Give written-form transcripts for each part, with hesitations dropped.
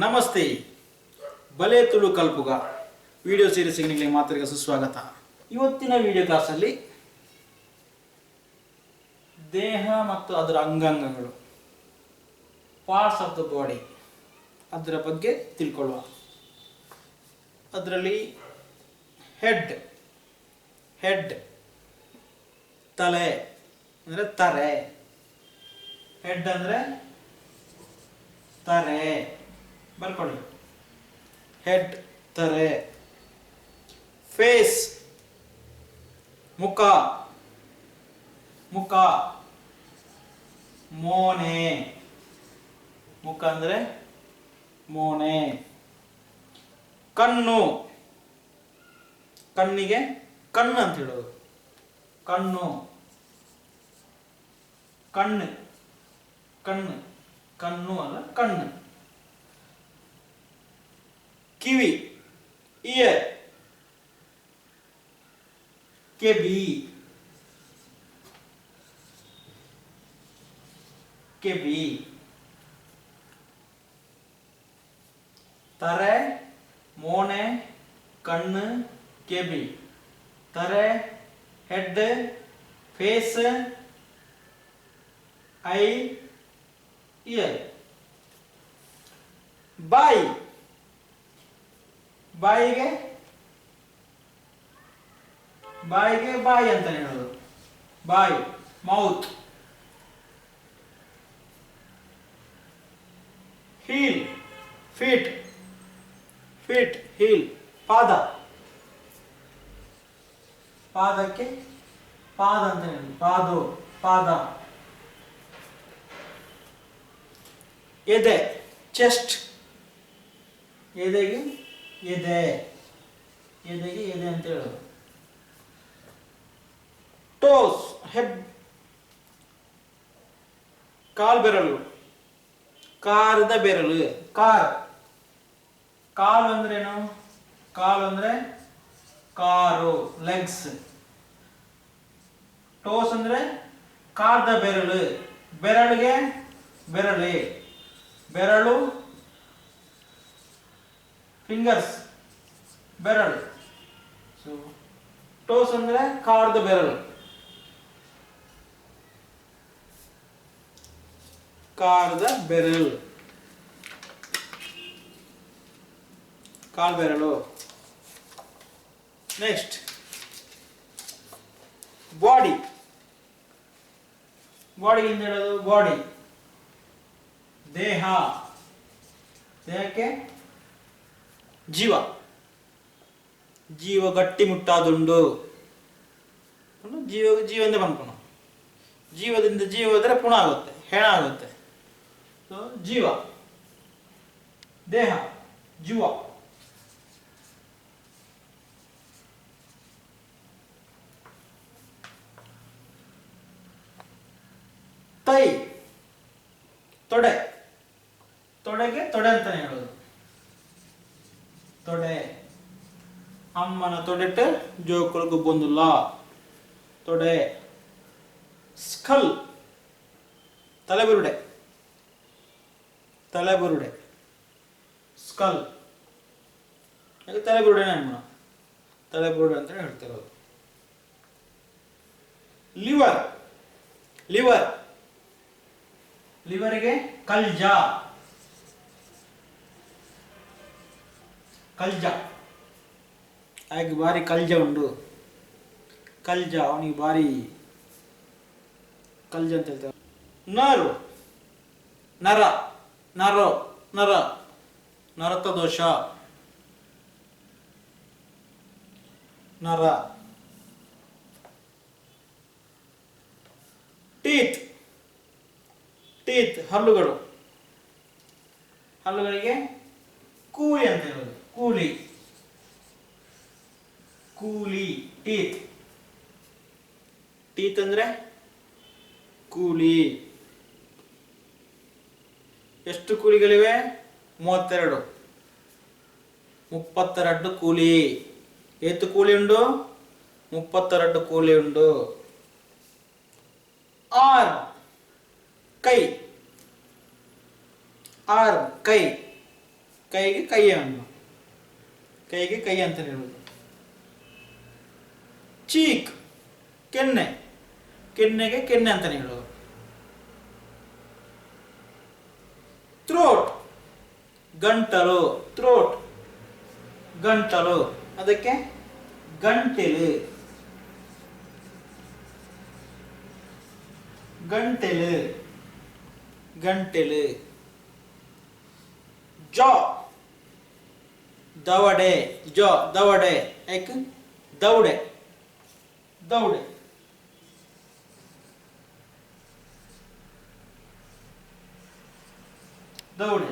ನಮಸ್ತೆ ಬಲೆ ತುಳು ಕಲ್ಪುಗ ವಿಡಿಯೋ ಸೀರೀಸ್ಗೆ ನಿಮಗೆ ಮಾತರಿಗೆ ಸುಸ್ವಾಗತ. ಇವತ್ತಿನ ವಿಡಿಯೋ ಕ್ಲಾಸಲ್ಲಿ ದೇಹ ಮತ್ತು ಅದರ ಅಂಗಾಂಗಗಳು, ಪಾರ್ಟ್ಸ್ ಆಫ್ ದ ಬಾಡಿ, ಅದರ ಬಗ್ಗೆ ತಿಳ್ಕೊಳ್ಳುವ. ಅದರಲ್ಲಿ ಹೆಡ್ ತಲೆ ಅಂದರೆ ತರೆ, ಹೆಡ್ ಅಂದರೆ ತರೆ, ಬರ್ಕೊಳ್ಳಿ. ಹೆಡ್ ತರೆ. ಫೇಸ್ ಮುಖ, ಮೋನೆ, ಮುಖ ಅಂದರೆ ಮೋನೆ. ಕಣ್ಣು, ಕಣ್ಣಿಗೆ ಕಣ್ಣು ಅಂತ ಹೇಳೋದು. ಕಣ್ಣು ಅಲ್ಲ ಕಣ್ಣು. ಕಿವಿ, ಇಯರ್, ಕೆಬಿ, ತರೆ, ಮೋನೆ, ಕಣ್ಣು, ಕೆಬಿ. ತರೆ, ಹೆಡ್, ಫೇಸ್, ಐ, ಇಯರ್. ಬಾಯಿಗೆ ಬಾಯಿ ಅಂತ ಹೇಳೋದು. ಬಾಯಿ, ಮೌತ್. ಹೀಲ್, ಫೀಟ್, ಹೀಲ್, ಪಾದಕ್ಕೆ ಪಾದ ಅಂತ ಹೇಳೋದು. ಪಾದ. ಎದೆ, ಚೆಸ್ಟ್, ಎದೆಗೆ ಎದೆ ಅಂತ ಹೇಳೋದು. ಟೋಸ್, ಕಾಲ್ ಬೆರಳು, ಕಾರದ ಬೆರಳು. ಕಾಲು ಅಂದ್ರೇನು? ಕಾಲು ಅಂದ್ರೆ ಕಾರು, ಲೆಗ್ಸ್. ಟೋಸ್ ಅಂದ್ರೆ ಕಾರದ ಬೆರಳು, ಬೆರಳಿಗೆ ಬೆರಳು, ಫಿಂಗರ್ಸ್, ಬೆರಳು. ಸೊ ಟೋಸ್ ಅಂದ್ರೆ ಕಾರದ ಬೆರಳು, ಕಾಲ್ ಬೆರಳು. ನೆಕ್ಸ್ಟ್ ಬಾಡಿ ಇಂದ ಹೇಳೋದು. ಬಾಡಿ ದೇಹಕ್ಕೆ ಜೀವ ಗಟ್ಟಿ ಮುಟ್ಟಾದುಂಡು. ಜೀವಂದ ಬಂದ್ಕೊಣ. ಜೀವದಿಂದ ಜೀವ ಹೋದರೆ ಪುಣ ಆಗುತ್ತೆ, ಹೆಣ ಆಗುತ್ತೆ. ಸೊ ಜೀವ, ದೇಹ, ಜೀವ. ತೈ, ತೊಡೆಗೆ ತೊಡೆ ಅಂತಾನೆ ಹೇಳೋದು. ತೊಡೆ, ಅಮ್ಮನ ತೊಡೆಟ್ಟು ಜೋಕುಳಗು ಬಂದುಲ್ಲ. ತೊಡೆ. ಸ್ಕಲ್, ತಲೆಬುರುಡೆ. ಸ್ಕಲ್, ತಲೆಬುರುಡೆನೇ ಅಮ್ಮ, ತಲೆಬುರುಡೆ ಅಂತ ಹೇಳ್ತಿರೋದು. ಲಿವರಿಗೆ ಕಲ್ಜ. ಹಾಗೆ ಭಾರಿ ಕಲ್ಜ ಉಂಡು. ಅವನಿಗೆ ಭಾರಿ ಕಲ್ಜ ಅಂತ ಹೇಳ್ತಾರೆ. ನರತ ದೋಷ. ನರ. ಟೀತ್, ಹಲ್ಲುಗಳಿಗೆ ಕೂಲಿ ಅಂತ ಹೇಳೋದು. ಕೂಲಿ, ಟೀತ್ ಅಂದ್ರೆ ಕೂಲಿ. ಎಷ್ಟು ಕೂಲಿಗಳಿವೆ? 32 ಕೂಲಿ. ಎಷ್ಟು ಕೂಲಿ ಉಂಡು? 32 ಕೂಲಿ ಉಂಡು. ಆರ್ಮ್, ಕೈ, ಕೈ. ಕೈಗೆ ಕೈಯನ್ನು, ಕೈಗೆ ಕೈ ಅಂತ ಹೇಳುವುದು. ಚೀಕ್ ಕೆನ್ನೆ, ಕೆನ್ನೆಗೆ ಕೆನ್ನೆ ಅಂತ ಹೇಳೋದು. ಥ್ರೋಟ್ ಗಂಟಲು, ಥ್ರೋಟ್ ಗಂಟಲು, ಅದಕ್ಕೆ ಗಂಟೆಲು, ಗಂಟೆಲು, ಗಂಟೆಲು. ಜಾ ದವಡೆ, ಜಾ ದವಡೆ, ಯಾಕ ದೌಡೆ, ದೌಡೆ. ದೌಡೆ,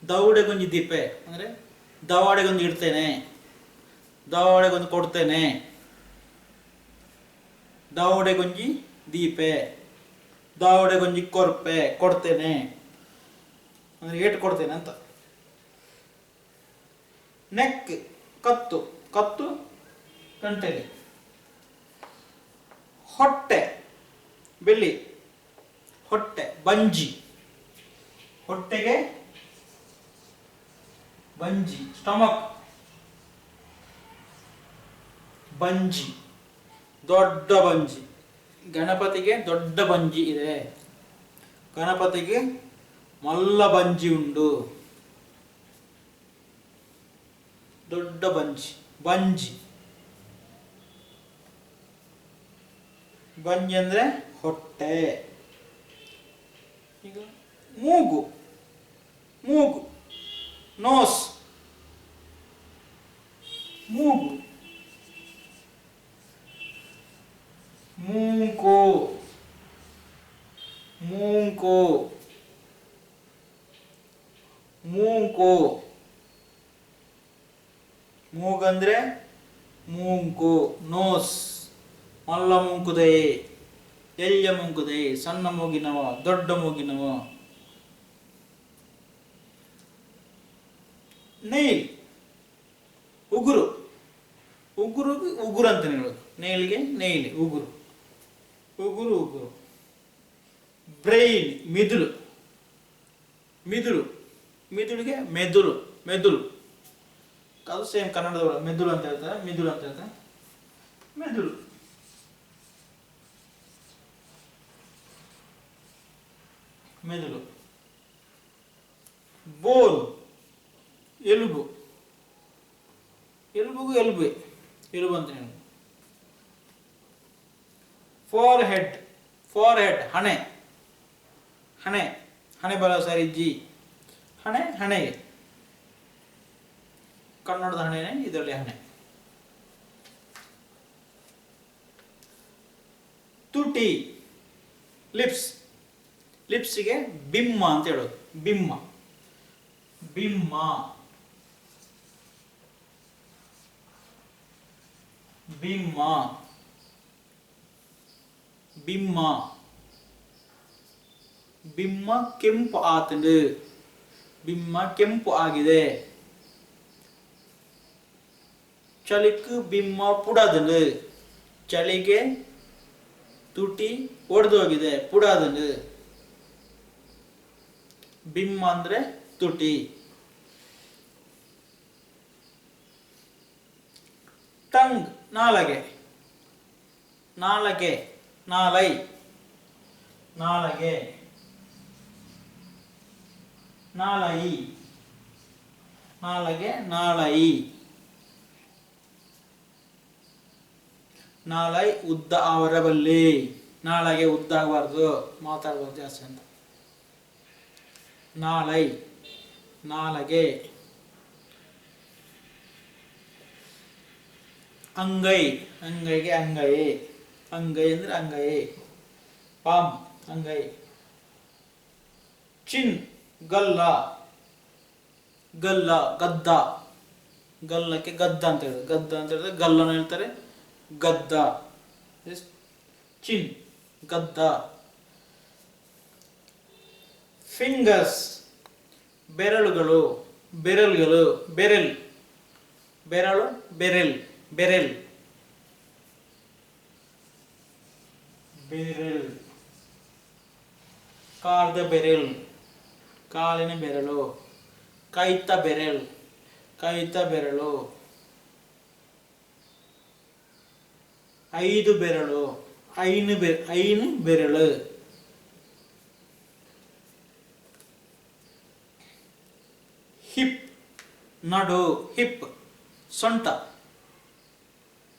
ದೌಡೆಗೊಂದು ದೀಪೆ ಅಂದರೆ ದವಾಡೆಗೊಂದು ಇಡ್ತೇನೆ, ದವಾಡೆಗೊಂದು ಕೊಡ್ತೇನೆ. ದೌಡೆಗೊಂಜಿ ದೀಪೆ, ದೌಡೆಗೊಂಜಿ ಕೊರ್ಪೆ ಕೊಡ್ತೇನೆ ಅಂದರೆ ಏಟು ಕೊಡ್ತೇನೆ ಅಂತ. ನೆಕ್ ಕತ್ತು, ಕತ್ತು ಗಂಟೆಗೆ. ಹೊಟ್ಟೆ ಬೆಲ್ಲಿ, ಹೊಟ್ಟೆ ಬಂಜಿ, ಹೊಟ್ಟೆಗೆ ಬಂಜಿ, ಸ್ಟಮಕ್ ಬಂಜಿ, ದೊಡ್ಡ ಬಂಜಿ. ಗಣಪತಿಗೆ ದೊಡ್ಡ ಬಂಜಿ ಇದೆ, ಗಣಪತಿಗೆ ಮಲ್ಲ ಬಂಜಿ ಉಂಡು, ದೊಡ್ಡ ಬಂಜಿ, ಬಂಜಿ. ಬಂಜಿ ಅಂದ್ರೆ ಹೊಟ್ಟೆ. ಈಗ ಮೂಗು, ಮೂಗು ನೋಸ್, ಮೂಗು. ಮೂಂಕು, ಮೂಂಕು, ಮೂಂಕು. ಮೂಗಂದ್ರೆ ಮೂಂಕು, ನೋಸ್. ಮಲ್ಲ ಮುಂಕುದೆ, ಎಲ್ಯ ಮುಂಕುದೆ, ಸಣ್ಣ ಮೂಗಿನವ, ದೊಡ್ಡ ಮೂಗಿನವ. ನೈಲ್ ಉಗುರು, ಉಗುರು ಉಗುರು ಅಂತ ಹೇಳೋದು. ನೇಲ್ಗೆ ನೈಲ್, ಉಗುರು, ಉಗುರು ಉಗುರು. ಬ್ರೈನ್ ಮಿದುಳು, ಮಿದುಳು, ಮಿದುಳಿಗೆ ಮೆದುಳು, ಮೆದುಳು. ಅದು ಸೇಮ್ ಕನ್ನಡದ ಮೆದುಳು ಅಂತ ಹೇಳ್ತಾರೆ, ಮಿದುಳು ಅಂತ ಹೇಳ್ತಾರೆ, ಮೆದುಳು. ಮೆದುಳು. ಬೋನ್ ಎಲುಬು, ಎಲುಬುಗೂ ಎಲುಬೆ, ಎಲುಬು ಅಂತ ಹೇಳಿ. ಫೋರ್ ಹೆಡ್, ಫೋರ್ ಹೆಡ್ ಹಣೆ, ಹಣೆ, ಹಣೆ ಬಲ ಸರಿಜ್ಜಿ, ಹಣೆ, ಹಣೆಗೆ ಕನ್ನಡದ ಹಣೆನೆ, ಇದರಲ್ಲಿ ಹಣೆ. ತುಟಿ ಲಿಪ್ಸ್, ಲಿಪ್ಸಿಗೆ ಬಿಮ್ಮ ಅಂತ ಹೇಳೋದು, ಬಿಮ್ಮ, ಬಿಮ್ಮ. ಬಿಮ್ಮ, ಬಿಮ್ಮ. ಬಿಮ್ಮ ಕೆಂಪು ಆತಂದು, ಬಿಮ್ಮ ಕೆಂಪು ಆಗಿದೆ. ಚಳಿக்கு ಬಿಮ್ಮ ಪುಡಾದನು, ಚಳಿಗೆ ತುಟಿ ಒಡೆದು ಹೋಗಿದೆ, ಪುಡಾದನು. ಬಿಮ್ಮ ಅಂದ್ರೆ ತುಟಿ. ಟಂಗ್ ನಾಲಗೆ, ನಾಲಗೆ, ನಾಲೈ, ನಾಲಗೆ, ನಾಲೈ, ನಾಲಗೆ, ನಾಲೈ. ನಾಲೈ ಉದ್ದ ಆವರಬಲ್ಲಿ, ನಾಲಗೆ ಉದ್ದ ಆಗಬಾರ್ದು, ಮಾತಾಡಬಾರ್ದು ಜಾಸ್ತಿ ಅಂತ. ನಾಲೈ, ನಾಲಗೆ. ಅಂಗೈ, ಅಂಗೈಗೆ ಅಂಗೈ, ಅಂಗೈ ಅಂದ್ರೆ ಅಂಗೈ, ಪಾಮ್, ಅಂಗೈ. ಚಿನ್ ಗಲ್ಲ, ಗಲ್ಲ, ಗದ್ದ, ಗಲ್ಲಕ್ಕೆ ಗದ್ದ ಅಂತ ಹೇಳಿದ್ರೆ, ಗದ್ದ ಅಂತ ಹೇಳಿದ್ರೆ ಗಲ್ಲನ್ನು ಹೇಳ್ತಾರೆ, ಗದ್ದ. ಚಿನ್ ಗದ್ದ. ಫಿಂಗರ್ಸ್ ಬೆರಳುಗಳು, ಬೆರಳುಗಳು, ಬೆರೆಲ್, ಬೆರಳು, ಬೆರೆಲ್, ಬೆರೆಲ್, ಬೆರೆಲ್. ಕಾರ್ದ ಬೆರೆಲ್, ಕಾಲಿನ ಬೆರಳು. ಕೈತ ಬೆರಳು. ಕೈತ ಬೆರಳು. 5 ಬೆರಳು. ಐನು ಬೆರಳು. ಹಿಪ್ ನಡು. ಹಿಪ್ ಸೊಂಟ.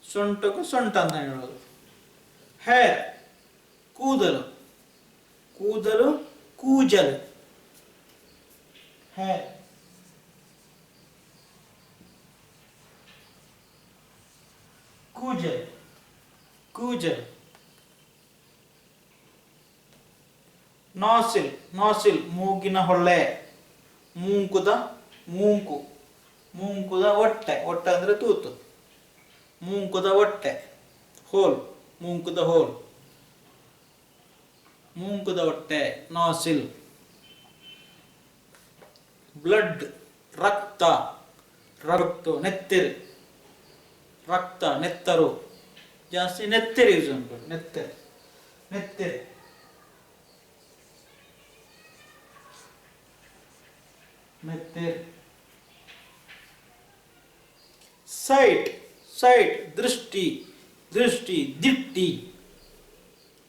ಸೊಂಟಕ್ಕೂ ಸೊಂಟ ಅಂತ ಹೇಳೋದು. ಹೇರ್ ಕೂದಲು. ಕೂದಲು ಕೂಜಲು. ಹೇರ್. ಕೂಜಲ್. ಕೂಜಲ್. ನಾಸಿಲ್. ನಾಸಿಲ್ ಮೂಗಿನ ಹೊಳ್ಳೆ. ಮೂಂಕುದ ಮೂಂಕು. ಮೂಂಕುದ ಹೊಟ್ಟೆ. ಹೊಟ್ಟೆ ಅಂದರೆ ತೂತು. ಮೂಂಕುದ ಹೊಟ್ಟೆ. ಹೋಲ್. ಮೂಂಕುದ ಹೋಲ್. ಮೂಂಕುದ ಹೊಟ್ಟೆ. ನಾಸಿಲ್. ಬ್ಲಡ್ ರಕ್ತ. ರಕ್ತ ನೆತ್ತರು. ರಕ್ತ ನೆತ್ತರು. ಜಾಸ್ತಿ ನೆತ್ತರು ಯೂಸ್ ಉಂಟು. ನೆತ್ತರು. ನೆತ್ತರು. ನೆತ್ತರು. ಸೈಟ್. ಸೈಟ್ ದೃಷ್ಟಿ. ದೃಷ್ಟಿ ದಿಟ್ಟಿ.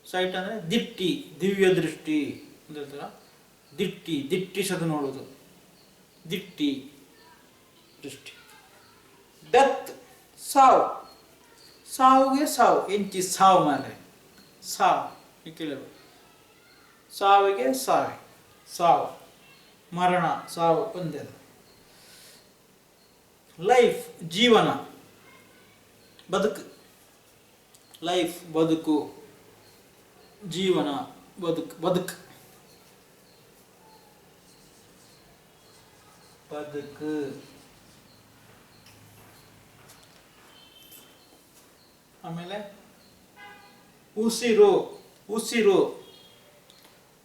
ಸೈಟ್ ಅಂದರೆ ದಿಟ್ಟಿ. ದಿವ್ಯ ದೃಷ್ಟಿ ಅಂದ್ರೆ ದಿಟ್ಟಿ. ದಿಟ್ಟಿಸದು ನೋಡುವುದು. ದಿಟ್ಟಿ ದೃಷ್ಟಿ. ಡೆತ್ ಸಾವು. ಸಾವುಗೆ ಸಾವು. ಎಂಚಿ ಸಾವು ಮೇಲೆ ಸಾವು ಕೇಳಲು. ಸಾವಿಗೆ ಸಾವು. ಸಾವು ಮರಣ. ಸಾವು ಒಂದೇ. ಲೈಫ್ ಜೀವನ. ಬದುಕು. ಲೈಫ್ ಬದುಕು. ಜೀವನ ಬದುಕು. ಬದುಕು ಬದುಕು. ಆಮೇಲೆ ಉಸಿರು. ಉಸಿರು.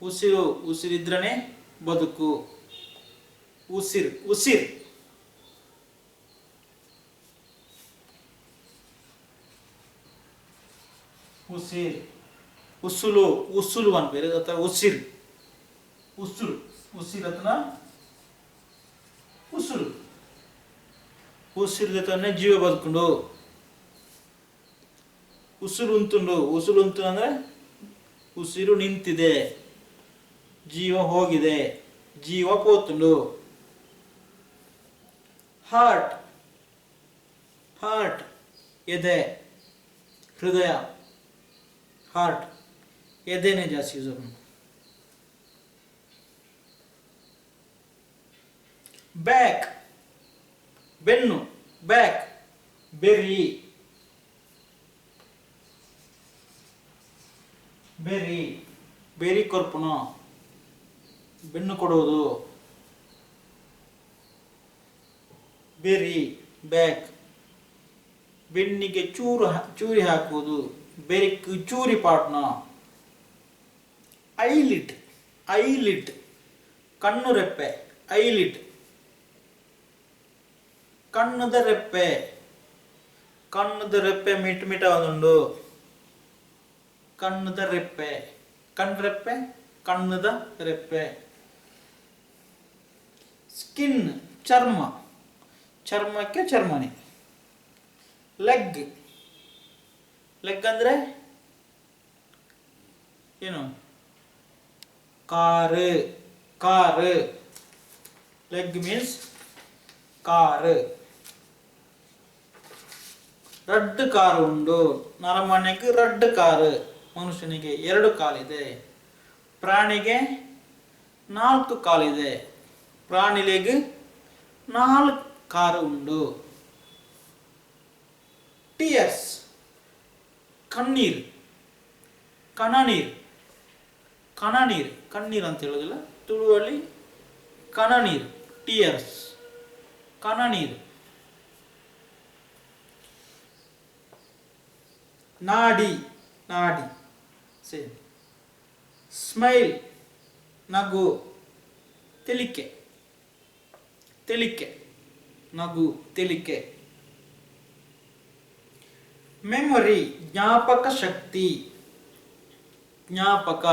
ಉಸಿರು. ಉಸಿರಿದ್ರನೆ ಬದುಕು. ಉಸಿರು. ಉಸಿರು. ಉಸಿರು. ಉಸುಲು. ಉಸುಲು ಅನ್ಬೇರೆ ಅಥವಾ ಉಸಿರು. ಉಸುಲು. ಉಸಿರು ಅಥವಾ ಉಸುಲು. ಉಸಿರು ಜೊತೆ ಜೀವ ಬದುಕೊಂಡು. ಉಸುಲು ಉಂಟುಂಡು. ಉಸುಲು ಉಂಟು ಅಂದರೆ ಉಸಿರು ನಿಂತಿದೆ. ಜೀವ ಹೋಗಿದೆ. ಜೀವ ಪೋತುಂಡು. ಹಾರ್ಟ್. ಹಾರ್ಟ್ ಎದೆ. ಹೃದಯ. ಹಾರ್ಟ್ ಎದೆನೇ ಜಾಸ್ತಿ ಯೂಸ್ ಆಗೋದು. ಬ್ಯಾಕ್ ಬೆನ್ನು. Back berry. ಬೆರ್ರಿ ಬೆರಿ ಕೊರ್ಪುನ. ಬೆನ್ನು ಕೊಡುವುದು. Berry back. ಬೆನ್ನಿಗೆ ಚೂರಿ ಹಾಕುವುದು. ಬೆರಿಕು ಚೂರಿ ಪಾಟ್ನ. ಐಲಿಟ್. ಐಲಿಟ್ ಕಣ್ಣು ರೆಪ್ಪೆ. ಐಲಿಟ್ ಕಣ್ಣದ ರೆಪ್ಪೆ. ಕಣ್ಣದ ರೆಪ್ಪೆ ಮಿಟ್ ಮಿಟ ಒಂದುಂಡು. ಕಣ್ಣದ ರೆಪ್ಪೆ. ಕಣ್ರೆಪ್ಪೆ. ಕಣ್ಣದ ರೆಪ್ಪೆ. ಸ್ಕಿನ್ ಚರ್ಮ. ಚರ್ಮಕ್ಕೆ ಚರ್ಮನೆ. ಲೆಗ್. ಲೆಗ್ ಅಂದರೆ ಏನು? ಕಾರು. ಕಾರು. ಲೆಗ್ ಮೀನ್ಸ್ ಕಾರು. ರಡ್ಡು ಕಾರು ಉಂಡು. ನರಮನೆಗೆ ರಡ್ಡು ಕಾರು. ಮನುಷ್ಯನಿಗೆ 2 ಕಾಲಿದೆ. ಪ್ರಾಣಿಗೆ 4 ಕಾಲಿದೆ. ಪ್ರಾಣಿಲೆಗೆ 4 ಕಾರು ಉಂಡು. ಟಿಯರ್ಸ್ ಕಣ್ಣೀರು. ಕಣನೀರು. ಕಣನೀರು. ಕಣ್ಣೀರು ಅಂತ ಹೇಳೋದಿಲ್ಲ ತುಳುವಲ್ಲಿ. ಕಣನೀರು. ಟಿಯರ್ಸ್ ಕಣನೀರು. ನಾಡಿ. ನಾಡಿ ಸೇಮ್. ಸ್ಮೈಲ್ ನಗು. ತೆಲಿಕೆ. ತೆಲಿಕೆ ನಗು. ತೆಲಿಕೆ. ಮೆಮೊರಿ ಜ್ಞಾಪಕ ಶಕ್ತಿ. ಜ್ಞಾಪಕ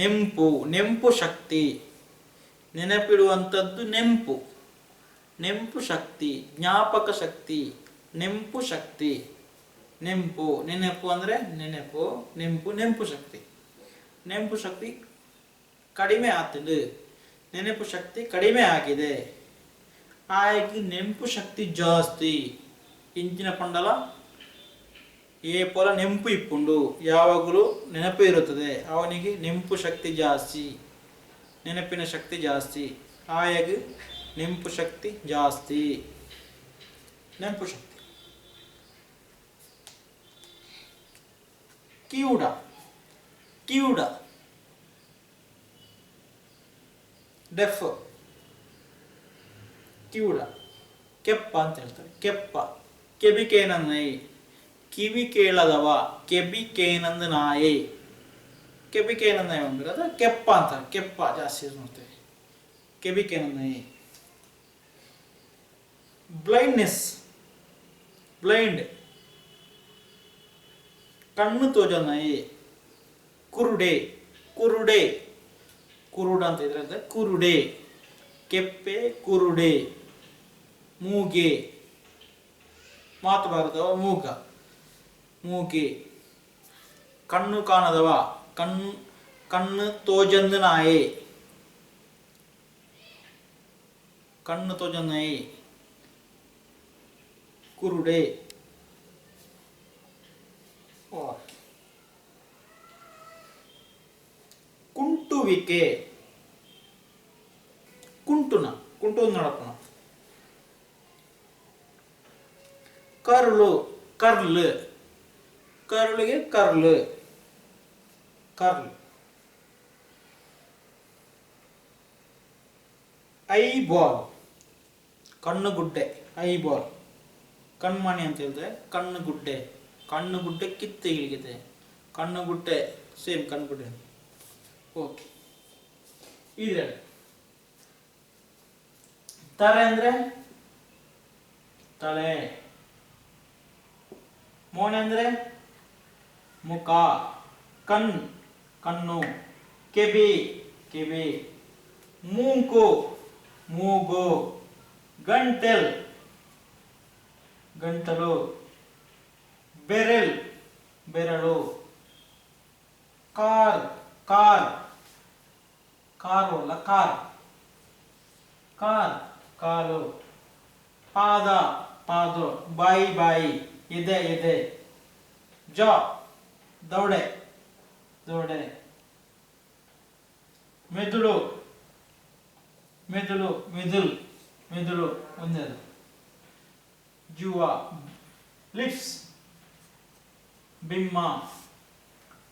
ನೆಂಪು. ನೆಂಪು ಶಕ್ತಿ. ನೆನಪಿಡುವಂಥದ್ದು ನೆಂಪು. ನೆಂಪು ಶಕ್ತಿ, ಜ್ಞಾಪಕ ಶಕ್ತಿ, ನೆಂಪು ಶಕ್ತಿ. ನೆಂಪು, ನೆನಪು ಅಂದರೆ ನೆನಪು, ನೆಂಪು ನೆಂಪು ಶಕ್ತಿ. ನೆಂಪು ಶಕ್ತಿ ಕಡಿಮೆ ಆಗ್ತದೆ, ನೆನಪು ಶಕ್ತಿ ಕಡಿಮೆ ಆಗಿದೆ. ಹಾಗೆ ನೆಂಪು ಶಕ್ತಿ ಜಾಸ್ತಿ. ಇಂಚಿನ ಪಂಡಲ ಏಪಲ ನೆಂಪು ಇಪ್ಪುಂಡು, ಯಾವಾಗಲೂ ನೆನಪು ಇರುತ್ತದೆ. ಅವನಿಗೆ ನೆಂಪು ಶಕ್ತಿ ಜಾಸ್ತಿ, ನೆನಪಿನ ಶಕ್ತಿ ಜಾಸ್ತಿ. ಹಾಗೆ ನೆಂಪು ಶಕ್ತಿ ಜಾಸ್ತಿ, ನೆಂಪು ಶಕ್ತಿ. ಕಿವುಡ, ಕಿವುಡ ಡೆಫ್, ಕಿವುಡ. ಕೆಪ್ಪ ಅಂತ ಹೇಳ್ತಾರೆ, ಕೆಪ್ಪ. ಕೆಬಿಕೇನಂದ ನಾಯಿ, ಕಿವಿ ಕೇಳದವ. ಕೆಬಿಕೇನಂದ ನಾಯಿ, ಕೆಬಿಕೇನಂದ ನಾಯಿ ಅಂದ್ರೆ ಅದು ಕೆಪ್ಪ ಅಂತಾರೆ. ಕೆಪ್ಪ ಜಾಸ್ತಿ ಯೂಸ್ ಮಾಡ್ತೇವೆ, ಕೆಬಿಕೇನಂದ ನಾಯಿ. ಬ್ಲೈಂಡ್ನೆಸ್, ಬ್ಲೈಂಡ್ ಕಣ್ಣು ತೋಜ ನಾಯಿ. ಕುರುಡೆ, ಕುರುಡೆ, ಕುರುಡ ಅಂತ ಇದ್ರೆ ಕುರುಡೆ. ಕೆಪ್ಪೆ, ಕುರುಡೆ. ಮೂಗೆ, ಮಾತು ಬಾರದವ ಮೂಗ, ಮೂಗೆ. ಕಣ್ಣು ಕಾಣದವ, ಕಣ್ಣು ತೋಜಂದ ನಾಯಿ, ಕಣ್ಣು ತೋಜಂದ ನಾಯಿ, ಕುರುಡೆ. ಕುಂಟುವಿಕೆ, ಕುಂಟುನ, ಕುಂಟು ನೋಡಪ್ಪನ. ಕರ್ಲು, ಕರ್ಲ್, ಕರ್ಲಿಗೆ ಕರ್ಲ್, ಕರ್ಲ್. ಐಬಾಲ್, ಕಣ್ಣುಗುಡ್ಡೆ. ಐಬಾಲ್ ಕಣ್ಮಣಿ ಅಂತ ಹೇಳಿದ್ರೆ ಕಣ್ಣುಗುಡ್ಡೆ. ಕಣ್ಣುಗುಡ್ಡೆ ಕಿತ್ತಿಗಿದೆ, ಕಣ್ಣುಗುಡ್ಡೆ ಸೇಮ್ ಕಣ್ಣುಗುಡ್ಡೆ. ಓಕೆ, ಇದ್ರೆ ತಲೆ ಅಂದ್ರೆ ತಲೆ. ಮೋನೆ ಅಂದ್ರೆ ಮುಖ. ಕಣ್ಣು. ಕೆಬಿ, ಕಿವಿ. ಮೂಗು, ಮೂಗು. ಗಂಟೆಲ್, ಗಂಟಲು. ಬೆರಲ್, ಬೆರಳು. Car, car. ಕಾರು ಅಲ್ಲ, ಕಾರ್. ಕಾರ್, ಕಾಲು. ಪಾದ, ಪಾದ. ಬಾಯಿ, ಬಾಯಿ. ಎದೆ, ಎದೆ. ಜಾ, ದೌಡೆ, ದೌಡೆ. ಮೆದುಳು, ಮೆದುಳು. ಮಿದುಲ್, ಮಿದುಳು ಒಂದೇ. ಜುವ. ಲಿಪ್ಸ್, ಬಿಮ್ಮ.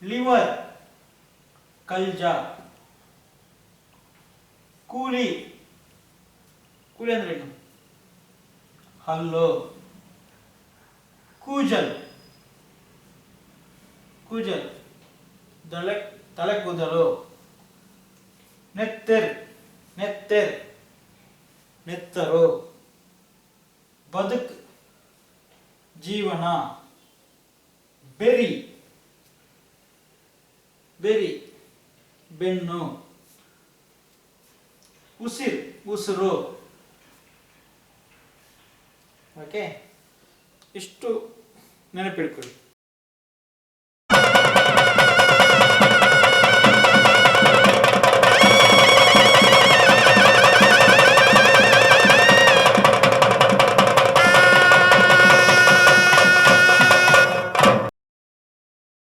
ಲಿವರ್, ಕಲ್ಜ. ಕೂಲಿ, ಕೂಲಿ ಅಂದ್ರೆ ಏನು? ಹಲ್ಲು. ಕೂಜಲ್, ಕೂಜಲ್ ತಲೆ ಕೂದಲು. ನೆತ್ತೆರ್, ನೆತ್ತೆರ್ ನೆತ್ತರು. ಬದುಕು, ಜೀವನ. ಬೆರಿ, ಬೆರಿ ಬೆನ್ನು. ಉಸಿರು, ಉಸಿರು. ಓಕೆ, ಇಷ್ಟು ನೆನಪಿಟ್ಕೊಳ್ಳಿ.